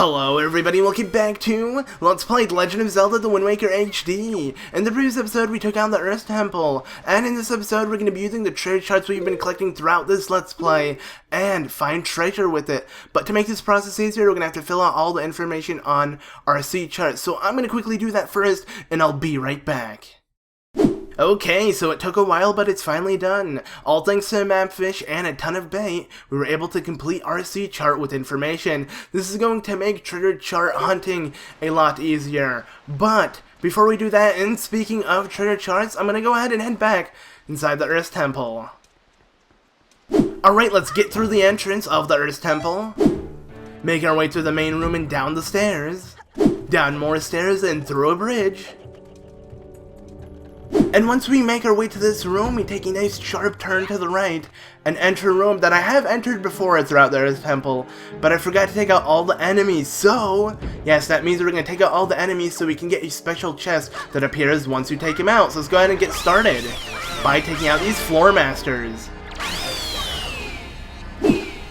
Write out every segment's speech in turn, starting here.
Hello everybody, welcome back to Let's Play Legend of Zelda The Wind Waker HD. In the previous episode we took out the Earth Temple, and in this episode we're going to be using the treasure charts we've been collecting throughout this Let's Play and find treasure with it. But to make this process easier, we're going to have to fill out all the information on our sea chart. So I'm going to quickly do that first, and I'll be right back. Okay, so it took a while, but it's finally done. All thanks to a map fish and a ton of bait, we were able to complete our sea chart with information. This is going to make treasure chart hunting a lot easier. But before we do that, and speaking of treasure charts, I'm gonna go ahead and head back inside the Earth Temple. Alright, let's get through the entrance of the Earth Temple. Make our way through the main room and down the stairs. Down more stairs and through a bridge. And once we make our way to this room, we take a nice sharp turn to the right and enter a room that I have entered before throughout the Earth Temple, but I forgot to take out all the enemies. So yes, that means we're going to take out all the enemies so we can get a special chest that appears once you take them out. So let's go ahead and get started by taking out these floor masters.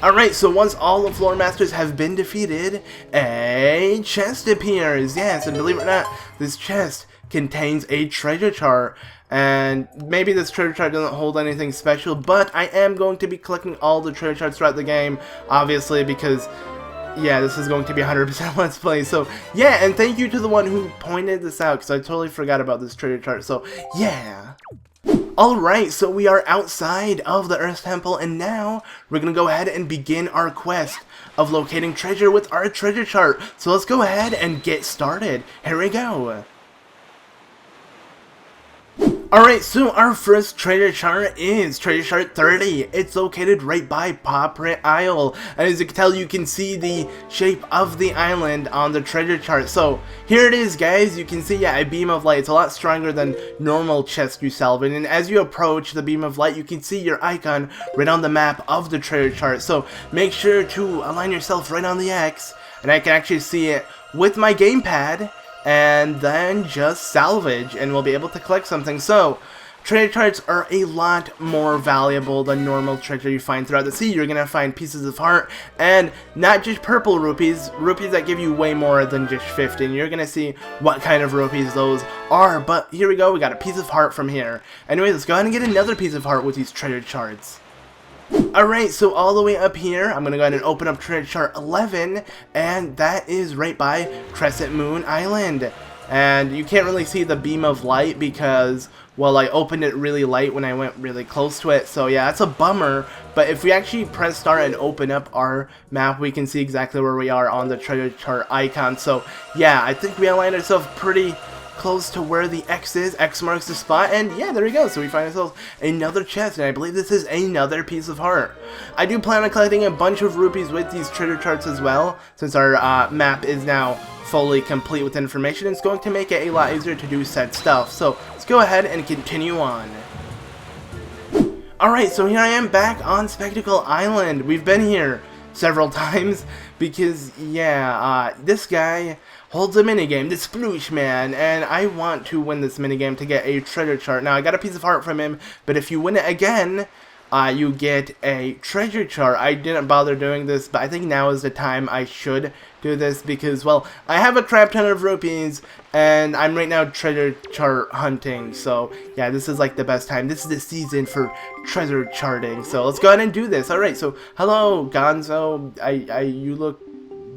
Alright, so once all the floor masters have been defeated, a chest appears. Yes, and believe it or not, this chest contains a treasure chart, and maybe this treasure chart doesn't hold anything special, but I am going to be collecting all the treasure charts throughout the game, obviously, because yeah, this is going to be 100% Let's Play. So yeah, and thank you to the one who pointed this out, because I totally forgot about this treasure chart. So yeah. Alright, so we are outside of the Earth Temple, and now we're gonna go ahead and begin our quest of locating treasure with our treasure chart. So let's go ahead and get started. Here we go. Alright, so our first treasure chart is treasure chart 30. It's located right by Paw Print Isle. And as you can tell, you can see the shape of the island on the treasure chart. So here it is, guys. You can see, yeah, a beam of light. It's a lot stronger than normal chests you salvage. And as you approach the beam of light, you can see your icon right on the map of the treasure chart. So make sure to align yourself right on the X. And I can actually see it with my gamepad. And then just salvage, and we'll be able to collect something. So treasure charts are a lot more valuable than normal treasure you find throughout the sea. You're gonna find pieces of heart, and not just purple rupees that give you way more than just 50. And you're gonna see what kind of rupees those are. But here we go, we got a piece of heart from here. Anyway, let's go ahead and get another piece of heart with these treasure charts. Alright, so all the way up here, I'm going to go ahead and open up treasure chart 11, and that is right by Crescent Moon Island. And you can't really see the beam of light because, well, I opened it really light when I went really close to it, so yeah, that's a bummer. But if we actually press start and open up our map, we can see exactly where we are on the treasure chart icon. So yeah, I think we aligned ourselves pretty close to where the X is. X marks the spot, and yeah, there we go. So we find ourselves another chest, and I believe this is another piece of heart. I do plan on collecting a bunch of rupees with these treasure charts as well, since our map is now fully complete with information. It's going to make it a lot easier to do said stuff. So let's go ahead and continue on. Alright, so here I am back on Spectacle Island. We've been here several times because, yeah, this guy holds a minigame, the Sploosh man, and I want to win this minigame to get a treasure chart. Now, I got a piece of heart from him, but if you win it again, you get a treasure chart. I didn't bother doing this, but I think now is the time I should do this because, well, I have a crap ton of rupees, and I'm right now treasure chart hunting, so yeah, this is like the best time. This is the season for treasure charting, so let's go ahead and do this. Alright, so hello, Gonzo. You look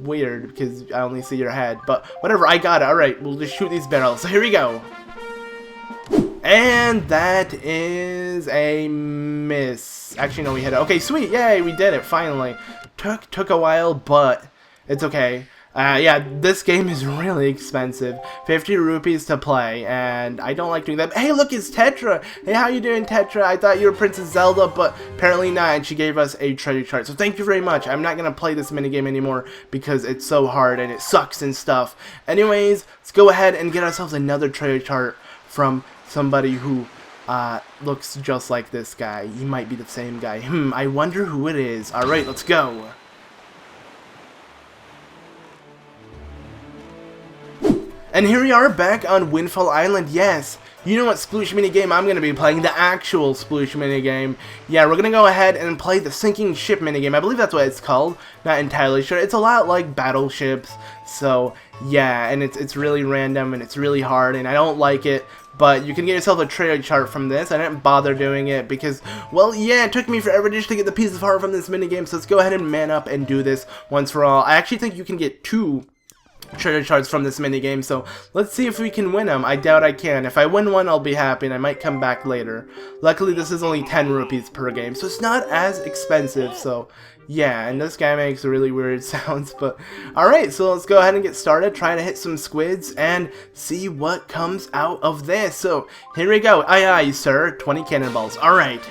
weird because I only see your head, but whatever, I got it. Alright, we'll just shoot these barrels. So here we go. And that is a miss. Actually, no, we hit it. Okay, sweet. Yay, we did it, finally. Took a while, but it's okay. Yeah, this game is really expensive. 50 rupees to play, and I don't like doing that. Hey, look, it's Tetra! Hey, how you doing, Tetra? I thought you were Princess Zelda, but apparently not, and she gave us a treasure chart. So thank you very much. I'm not gonna play this minigame anymore because it's so hard and it sucks and stuff. Anyways, let's go ahead and get ourselves another treasure chart from somebody who looks just like this guy. He might be the same guy. I wonder who it is. Alright, let's go. And here we are back on Windfall Island. Yes, you know what Sploosh minigame I'm going to be playing, the actual Sploosh minigame. Yeah, we're going to go ahead and play the sinking ship minigame. I believe that's what it's called. Not entirely sure. It's a lot like battleships. So, yeah, and it's really random and it's really hard and I don't like it. But you can get yourself a trader chart from this. I didn't bother doing it because, well, yeah, it took me forever just to get the piece of heart from this minigame. So let's go ahead and man up and do this once for all. I actually think you can get 2 treasure charts from this minigame, so let's see if we can win them. I doubt I can. If I win one, I'll be happy and I might come back later. Luckily, this is only 10 rupees per game, so it's not as expensive, so yeah, and this guy makes really weird sounds, but alright, so let's go ahead and get started, try to hit some squids, and see what comes out of this. So, here we go. Aye aye, sir. 20 cannonballs. Alright.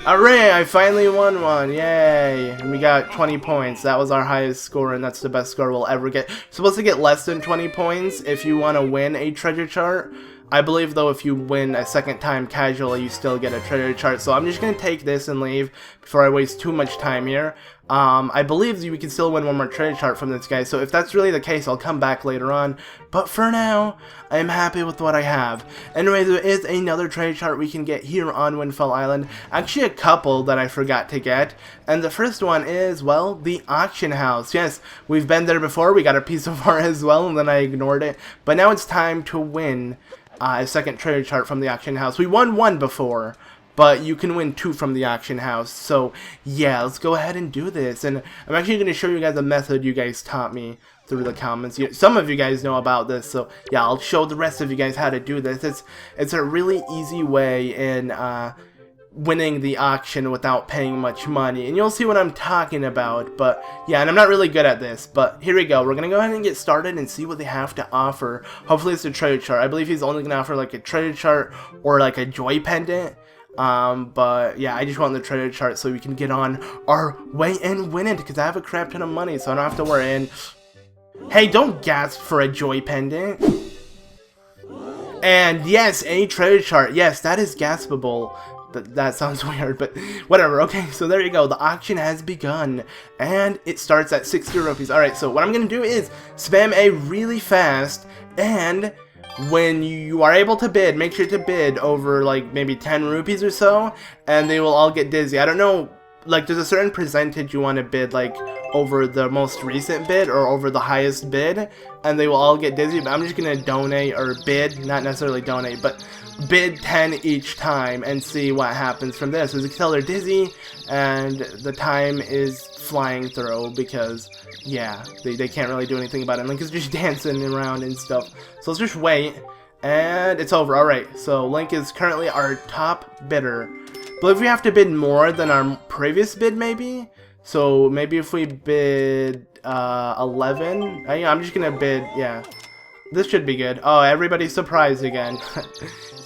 Alright, I finally won one, yay, and we got 20 points. That was our highest score, and that's the best score we'll ever get. You're supposed to get less than 20 points if you want to win a treasure chart. I believe, though, if you win a second time casually, you still get a treasure chart. So I'm just going to take this and leave before I waste too much time here. I believe we can still win one more treasure chart from this guy. So if that's really the case, I'll come back later on. But for now, I'm happy with what I have. Anyway, there is another treasure chart we can get here on Windfall Island. Actually, a couple that I forgot to get. And the first one is, well, the auction house. Yes, we've been there before. We got a piece of art as well, and then I ignored it. But now it's time to win a second treasure chart from the auction house. We won 1 before, but you can win 2 from the auction house. So yeah, let's go ahead and do this. And I'm actually going to show you guys a method you guys taught me through the comments. Some of you guys know about this, so yeah, I'll show the rest of you guys how to do this. It's a really easy way in winning the auction without paying much money, and you'll see what I'm talking about. But yeah, and I'm not really good at this, but here we go. We're gonna go ahead and get started and see what they have to offer. Hopefully it's a treasure chart. I believe he's only gonna offer like a treasure chart or like a joy pendant, but yeah, I just want the treasure chart so we can get on our way and win it, because I have a crap ton of money, so I don't have to worry. And hey, don't gasp for a joy pendant. And yes, a treasure chart. Yes, that is gaspable. That sounds weird, but whatever. Okay, so there you go. The auction has begun, and it starts at 60 rupees. Alright, so what I'm going to do is spam A really fast, and when you are able to bid, make sure to bid over, like, maybe 10 rupees or so, and they will all get dizzy. I don't know, like, there's a certain percentage you want to bid, like, over the most recent bid or over the highest bid, and they will all get dizzy. But I'm just going to donate, or bid, not necessarily donate, but bid 10 each time and see what happens from this. As you can tell, they're dizzy and the time is flying through because, yeah, they can't really do anything about it. Link is just dancing around and stuff. So let's just wait, and it's over. Alright, so Link is currently our top bidder. But if we have to bid more than our previous bid, maybe? So maybe if we bid 11, I'm just gonna bid, yeah. This should be good. Oh, everybody's surprised again.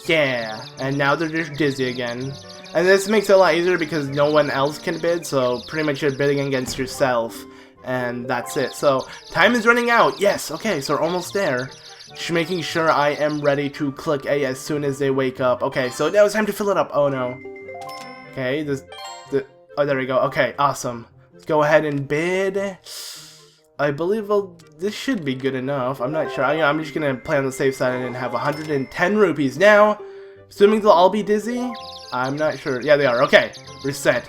Yeah, and now they're just dizzy again. And this makes it a lot easier because no one else can bid, so pretty much you're bidding against yourself. And that's it. So, time is running out. Yes, okay, so we're almost there. Just making sure I am ready to click A as soon as they wake up. Okay, so now it's time to fill it up. Oh no. Okay, oh, there we go. Okay, awesome. Let's go ahead and bid. I believe this should be good enough. I'm not sure. I'm just going to play on the safe side and have 110 rupees. Now, assuming they'll all be dizzy? I'm not sure. Yeah, they are. Okay, we're set.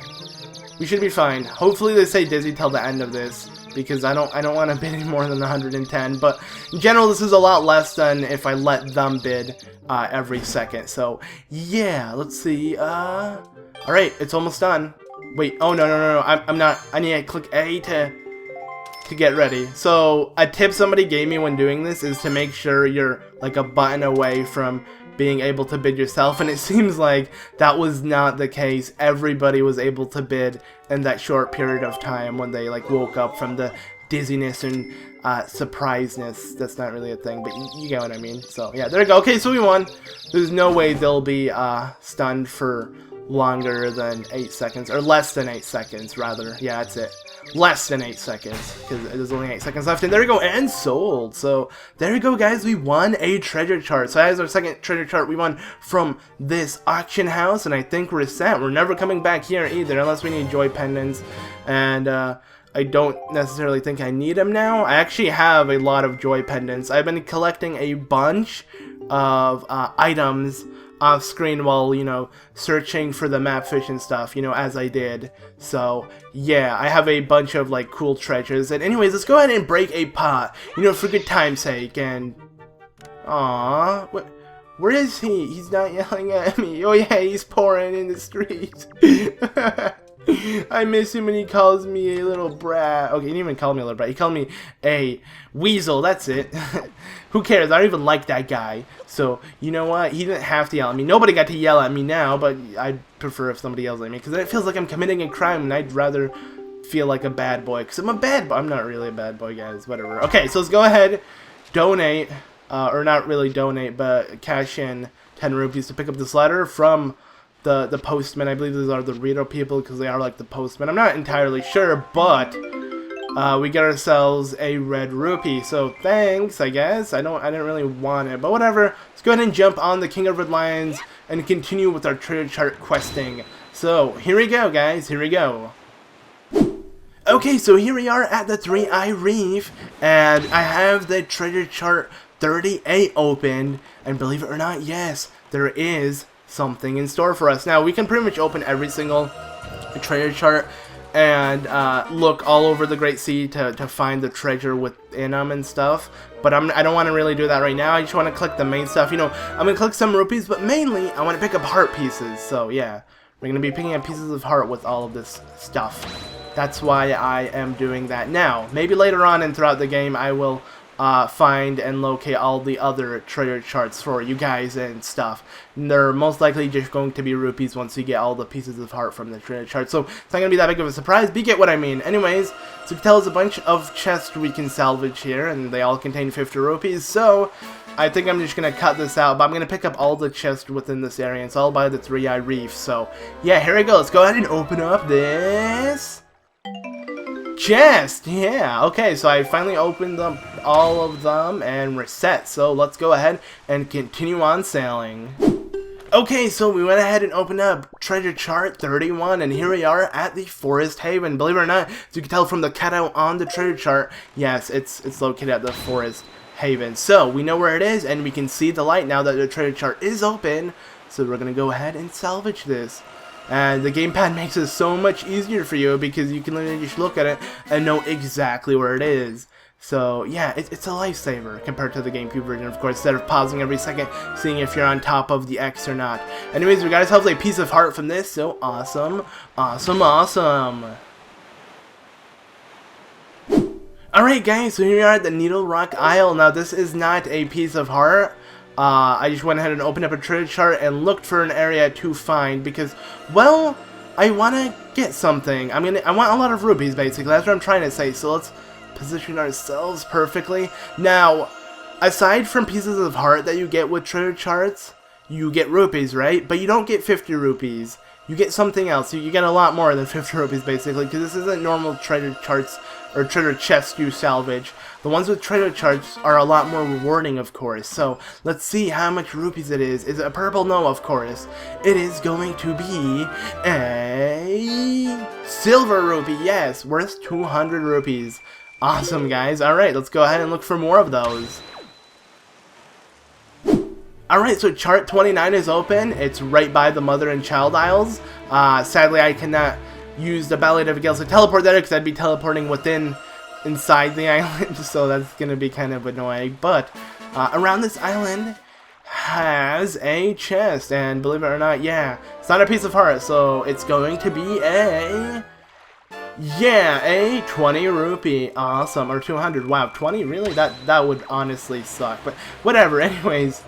We should be fine. Hopefully they stay dizzy till the end of this, because I don't want to bid any more than 110. But in general, this is a lot less than if I let them bid every second. So, yeah, let's see. Alright, it's almost done. Wait, oh, no. I'm not. I need to click A to get ready. So a tip somebody gave me when doing this is to make sure you're like a button away from being able to bid yourself, and it seems like that was not the case. Everybody was able to bid in that short period of time when they like woke up from the dizziness and surpriseness. That's not really a thing, but you get what I mean. So yeah, there we go. Okay, so we won. There's no way they'll be stunned for longer than 8 seconds, or less than 8 seconds rather. Yeah, that's it. Less than 8 seconds, because there's only 8 seconds left, and there we go, and sold. So there we go, guys, we won a treasure chart. So as our second treasure chart we won from this auction house, and I think we're set. We're never coming back here either, unless we need joy pendants. And I don't necessarily think I need them now. I actually have a lot of joy pendants. I've been collecting a bunch of items off screen while, you know, searching for the map fish and stuff, you know, as I did. So, yeah, I have a bunch of, like, cool treasures. And anyways, let's go ahead and break a pot, you know, for good time's sake. And, aww, where is he? He's not yelling at me. Oh yeah, he's pouring in the street. I miss him when he calls me a little brat. Okay, he didn't even call me a little brat. He called me a weasel. That's it. Who cares? I don't even like that guy. So, you know what? He didn't have to yell at me. Nobody got to yell at me now, but I'd prefer if somebody yells at me. Because it feels like I'm committing a crime, and I'd rather feel like a bad boy. Because I'm a bad boy. I'm not really a bad boy, guys. Whatever. Okay, so let's go ahead. Donate. Or not really donate, but cash in 10 rupees to pick up this letter from the postman. I believe these are the Rito people because they are like the postman. I'm not entirely sure, but we get ourselves a red rupee. So thanks, I guess. I didn't really want it, but whatever. Let's go ahead and jump on the King of Red Lions and continue with our treasure chart questing. So here we go, guys. Here we go. Okay, so here we are at the 3-Eye Reef, and I have the treasure chart 38 open, and believe it or not, yes, there is something in store for us. Now, we can pretty much open every single treasure chart and look all over the Great Sea to find the treasure within them and stuff, but I don't want to really do that right now. I just want to collect the main stuff. You know, I'm going to collect some rupees, but mainly I want to pick up heart pieces. So yeah, we're going to be picking up pieces of heart with all of this stuff. That's why I am doing that now. Maybe later on and throughout the game I will find and locate all the other treasure charts for you guys and stuff. And they're most likely just going to be rupees once you get all the pieces of heart from the treasure chart. So it's not going to be that big of a surprise, but you get what I mean. Anyways, so you can tell us a bunch of chests we can salvage here, and they all contain 50 rupees. So I think I'm just going to cut this out, but I'm going to pick up all the chests within this area. It's all by the 3-Eye Reef. So yeah, here we go. Let's go ahead and open up this chest. Yeah, okay, so I finally opened them, all of them, and we're set. So let's go ahead and continue on sailing. Okay, so we went ahead and opened up treasure chart 31, and here we are at the Forest Haven. Believe it or not, as you can tell from the cutout on the treasure chart, yes, it's located at the Forest Haven. So we know where it is, and we can see the light now that the treasure chart is open. So we're gonna go ahead and salvage this. And the gamepad makes it so much easier for you because you can literally just look at it and know exactly where it is. So yeah, it's a lifesaver compared to the GameCube version, of course, instead of pausing every second, seeing if you're on top of the X or not. Anyways, we got ourselves a piece of heart from this, so awesome, awesome, awesome. Alright guys, so here we are at the Needle Rock Isle. Now this is not a piece of heart. I just went ahead and opened up a treasure chart and looked for an area to find because, well, I want to get something. I want a lot of rupees, basically. That's what I'm trying to say. So let's position ourselves perfectly. Now, aside from pieces of heart that you get with treasure charts, you get rupees, right? But you don't get 50 rupees. You get something else. You get a lot more than 50 rupees, basically, because this isn't normal treasure charts or treasure chests you salvage. The ones with treasure charts are a lot more rewarding, of course. So let's see how much rupees it is. Is it a purple? No, of course. It is going to be a silver rupee. Yes, worth 200 rupees. Awesome, guys. Alright, let's go ahead and look for more of those. Alright, so chart 29 is open. It's right by the Mother and Child Isles. Sadly, I cannot use the Ballet of Gales to teleport there because I'd be teleporting inside the island, so that's going to be kind of annoying. But around this island has a chest, and believe it or not, yeah, it's not a piece of heart, so it's going to be a 20 rupee. Awesome. Or 200. Wow, 20? Really? That would honestly suck, but whatever. Anyways,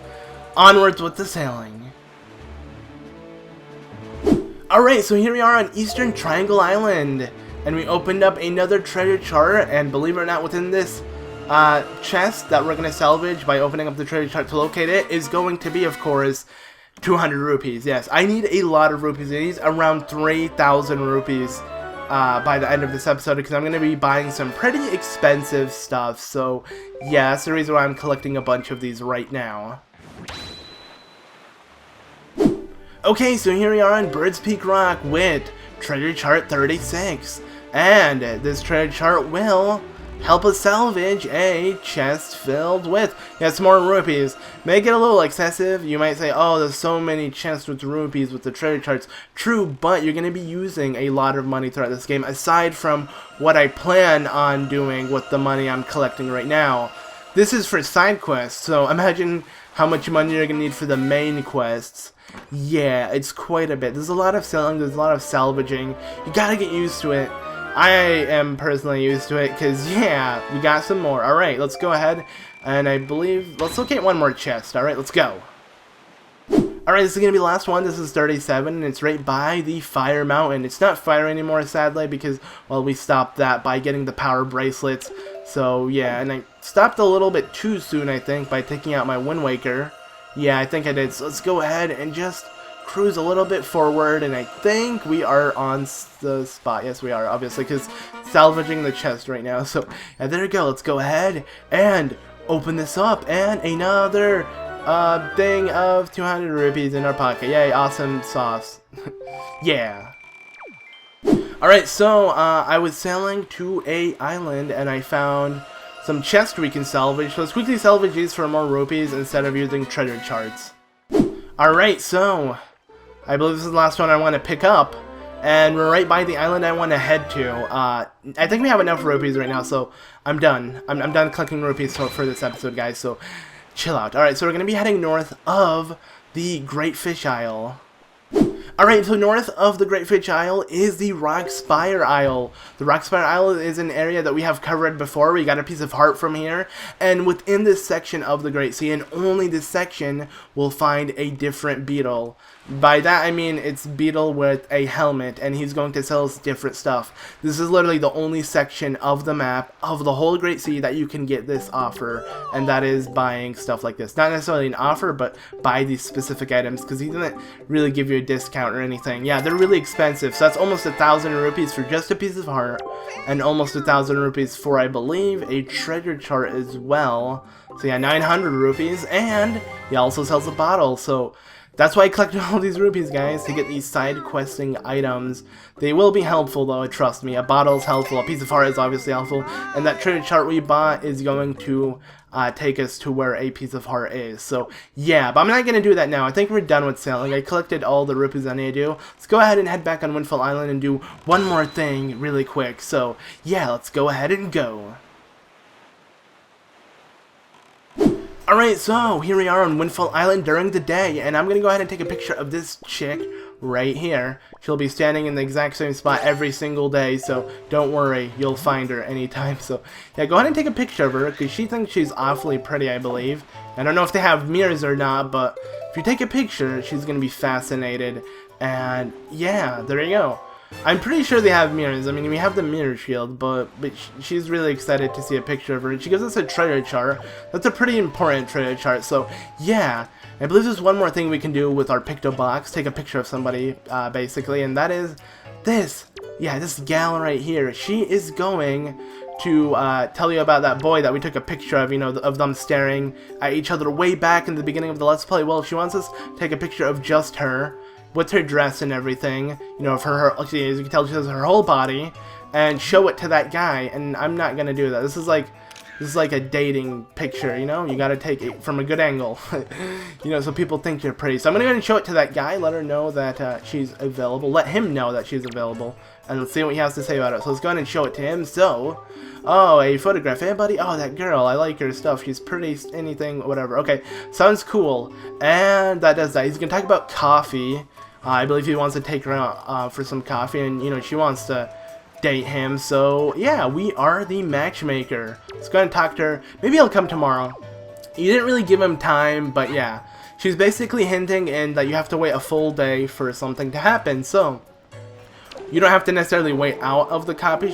onwards with the sailing. Alright, so here we are on Eastern Triangle Island, and we opened up another treasure chart, and believe it or not, within this chest that we're going to salvage by opening up the treasure chart to locate it is going to be, of course, 200 rupees. Yes, I need a lot of rupees. I need around 3,000 rupees by the end of this episode because I'm going to be buying some pretty expensive stuff. So yeah, that's the reason why I'm collecting a bunch of these right now. Okay, so here we are on Bird's Peak Rock with treasure chart 36. And this treasure chart will help us salvage a chest filled with, yes, more rupees. Make it a little excessive. You might say, oh, there's so many chests with rupees with the treasure charts. True, but you're going to be using a lot of money throughout this game, aside from what I plan on doing with the money I'm collecting right now. This is for side quests, so imagine how much money you're going to need for the main quests. Yeah, it's quite a bit. There's a lot of selling, there's a lot of salvaging. You gotta get used to it. I am personally used to it, because, yeah, we got some more. Alright, let's go ahead, and I believe, let's locate one more chest. Alright, let's go. Alright, this is going to be the last one. This is 37, and it's right by the fire mountain. It's not fire anymore, sadly, because, well, we stopped that by getting the power bracelets. So, yeah, and I stopped a little bit too soon, I think, by taking out my Wind Waker. Yeah, I think I did. So let's go ahead and just cruise a little bit forward, and I think we are on the spot. Yes, we are, obviously, because salvaging the chest right now. So, yeah, there we go. Let's go ahead and open this up, and another thing of 200 rupees in our pocket. Yay, awesome sauce. Yeah. Alright, so I was sailing to a island, and I found some chests we can salvage. So let's quickly salvage these for more rupees instead of using treasure charts. Alright, so I believe this is the last one I want to pick up, and we're right by the island I want to head to. I think we have enough rupees right now, so I'm done. I'm done collecting rupees for this episode, guys, so chill out. Alright, so we're going to be heading north of the Great Fish Isle. Alright, so north of the Great Fish Isle is the Rock Spire Isle. The Rock Spire Isle is an area that we have covered before. We got a piece of heart from here. And within this section of the Great Sea, and only this section, we'll find a different Beedle. By that I mean it's Beedle with a helmet, and he's going to sell us different stuff. This is literally the only section of the map of the whole Great Sea that you can get this offer, and that is buying stuff like this. Not necessarily an offer, but buy these specific items, because he didn't really give you a discount or anything. Yeah, they're really expensive, so that's almost 1,000 rupees for just a piece of heart, and almost 1,000 rupees for, I believe, a treasure chart as well. So yeah, 900 rupees, and he also sells a bottle, so that's why I collected all these rupees, guys, to get these side questing items. They will be helpful, though, trust me. A bottle is helpful, a piece of heart is obviously helpful, and that treasure chart we bought is going to take us to where a piece of heart is. So, yeah, but I'm not going to do that now. I think we're done with selling. I collected all the rupees I need to do. Let's go ahead and head back on Windfall Island and do one more thing really quick. So, yeah, let's go ahead and go. Alright, so here we are on Windfall Island during the day, and I'm going to go ahead and take a picture of this chick right here. She'll be standing in the exact same spot every single day, so don't worry, you'll find her anytime. So yeah, go ahead and take a picture of her, because she thinks she's awfully pretty, I believe. I don't know if they have mirrors or not, but if you take a picture, she's going to be fascinated. And yeah, there you go. I'm pretty sure they have mirrors. I mean, we have the mirror shield, but she's really excited to see a picture of her. And she gives us a treasure chart. That's a pretty important treasure chart. So, yeah. I believe there's one more thing we can do with our Picto Box. Take a picture of somebody, basically. And that is this. Yeah, this gal right here. She is going to tell you about that boy that we took a picture of, you know, of them staring at each other way back in the beginning of the Let's Play. Well, she wants us to take a picture of just her, with her dress and everything, you know, of her, as you can tell, she has her whole body, and show it to that guy. And I'm not gonna do that. This is like a dating picture, you know. You gotta take it from a good angle, you know, so people think you're pretty. So I'm gonna go ahead and show it to that guy, let her know that she's available, let him know that she's available, and let's see what he has to say about it. So let's go ahead and show it to him. So, oh, a photograph. Hey, buddy. Oh, that girl. I like her stuff. She's pretty. Anything, whatever. Okay, sounds cool. And that does that. He's gonna talk about coffee. I believe he wants to take her out for some coffee, and you know, she wants to date him. So yeah, we are the matchmaker. Let's go ahead and talk to her. Maybe he'll come tomorrow. You didn't really give him time, but yeah, she's basically hinting in that you have to wait a full day for something to happen. So you don't have to necessarily wait out of the coffee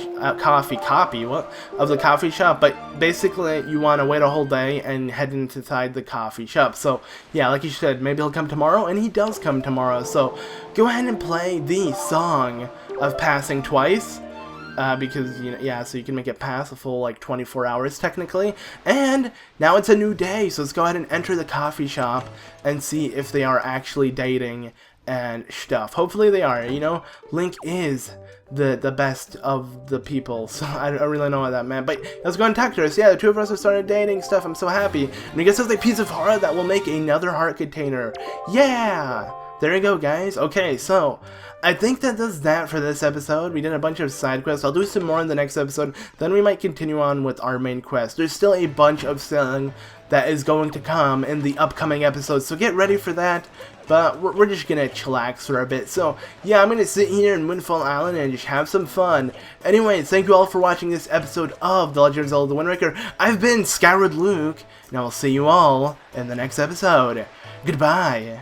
shop, but basically you want to wait a whole day and head inside the coffee shop. So yeah, like you said, maybe he'll come tomorrow, and he does come tomorrow. So go ahead and play the song of passing twice, because, you know, yeah, so you can make it pass a full like 24 hours technically. And now it's a new day, so let's go ahead and enter the coffee shop and see if they are actually dating. and stuff. Hopefully they are, you know? Link is the best of the people, so I don't really know what that meant. But let's go and talk to us. Yeah, the two of us have started dating stuff. I'm so happy. And I guess it's a piece of heart that will make another heart container. Yeah! There you go, guys. Okay, so I think that does that for this episode. We did a bunch of side quests. I'll do some more in the next episode. Then we might continue on with our main quest. There's still a bunch of selling that is going to come in the upcoming episodes, so get ready for that. But we're just gonna chillax for a bit. So yeah, I'm gonna sit here in Windfall Island and just have some fun. Anyways, thank you all for watching this episode of The Legend of Zelda: The Wind Waker. I've been Skyward Luke, and I will see you all in the next episode. Goodbye.